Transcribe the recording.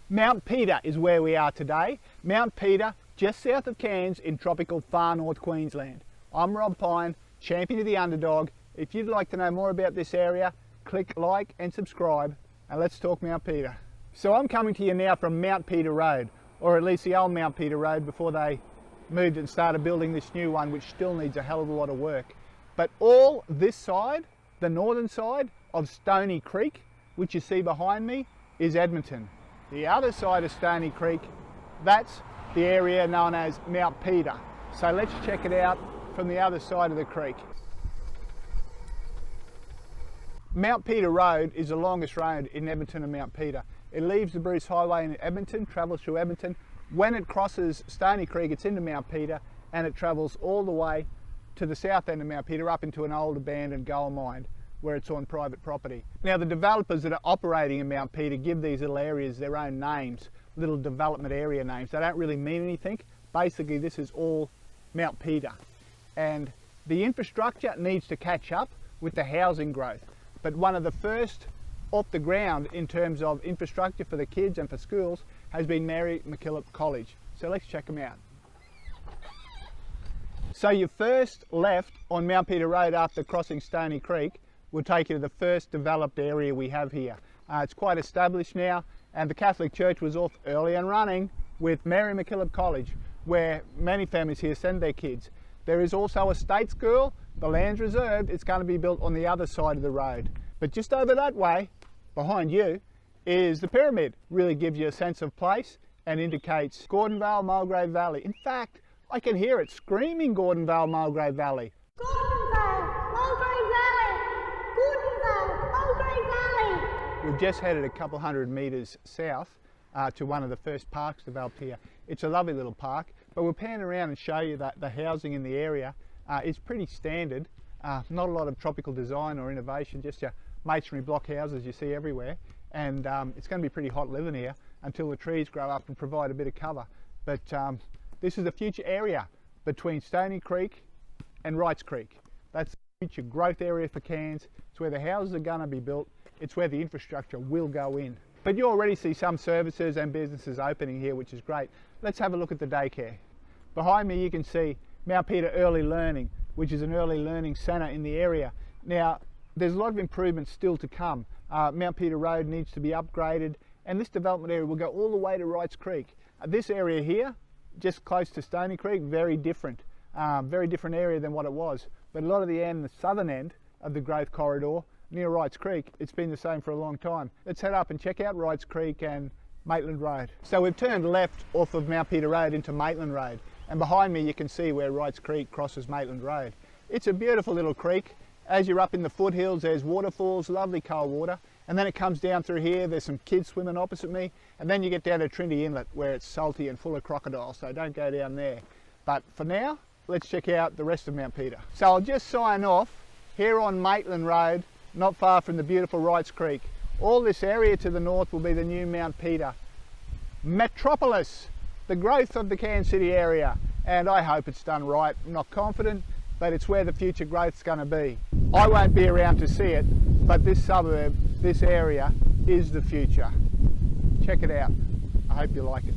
Mount Peter is where we are today. Mount Peter, just south of Cairns in tropical far north Queensland. I'm Rob Pyne, champion of the Underdog. If you'd like to know more about this area, click like and subscribe, and let's talk Mount Peter. So I'm coming to you now from Mount Peter Road, or at least the old Mount Peter Road before they moved and started building this new one, which still needs a hell of a lot of work. But all this side, the northern side of Stony Creek, which you see behind me, is Edmonton. The other side of Stony Creek, that's the area known as Mount Peter. So let's check it out from the other side of the creek. Mount Peter Road is the longest road in Edmonton and Mount Peter. It leaves the Bruce Highway in Edmonton, travels through Edmonton. When it crosses Stony Creek, it's into Mount Peter, and it travels all the way to the south end of Mount Peter, up into an old abandoned gold mine where it's on private property. Now the developers that are operating in Mount Peter give these little areas their own names, little development area names. They don't really mean anything. Basically this is all Mount Peter, and the infrastructure needs to catch up with the housing growth. But one of the first off the ground in terms of infrastructure for the kids and for schools has been Mary MacKillop College. So let's check them out. So your first left on Mount Peter Road after crossing Stony Creek will take you to the first developed area we have here. It's quite established now, and the Catholic Church was off early and running with Mary MacKillop College, where many families here send their kids. There is also a state school. The land's reserved. It's going to be built on the other side of the road. But just over that way, behind you, is the pyramid. Really gives you a sense of place and indicates Gordonvale, Mulgrave Valley. In fact, I can hear it screaming Gordonvale, Mulgrave Valley. Gordonvale, Mulgrave Valley! Gordonvale, Mulgrave Valley! We've just headed a couple hundred metres south to one of the first parks developed here. It's a lovely little park, but we'll pan around and show you that the housing in the area is pretty standard. Not a lot of tropical design or innovation, just your masonry block houses you see everywhere. And it's going to be pretty hot living here until the trees grow up and provide a bit of cover. But this is the future area between Stony Creek and Wrights Creek. That's the future growth area for Cairns. It's where the houses are going to be built. It's where the infrastructure will go in. But you already see some services and businesses opening here, which is great. Let's have a look at the daycare. Behind me you can see Mount Peter Early Learning, which is an early learning centre in the area. Now, there's a lot of improvements still to come. Mount Peter Road needs to be upgraded, and this development area will go all the way to Wrights Creek. This area here, just close to Stony Creek, very different area than what it was. But a lot of the southern end of the growth corridor near Wrights Creek, it's been the same for a long time. Let's head up and check out Wrights Creek and Maitland Road. So we've turned left off of Mount Peter Road into Maitland Road, and behind me you can see where Wrights Creek crosses Maitland Road. It's a beautiful little creek. As you're up in the foothills, there's waterfalls, lovely cold water, and then it comes down through here. There's some kids swimming opposite me, and then you get down to Trinity Inlet where it's salty and full of crocodiles, so don't go down there. But for now, let's check out the rest of Mount Peter. So I'll just sign off here on Maitland Road, not far from the beautiful Wrights Creek. All this area to the north will be the new Mount Peter metropolis, the growth of the Cairns City area, and I hope it's done right. I'm not confident, but it's where the future growth's going to be. I won't be around to see it, but this suburb, this area is the future. Check it out. I hope you like it.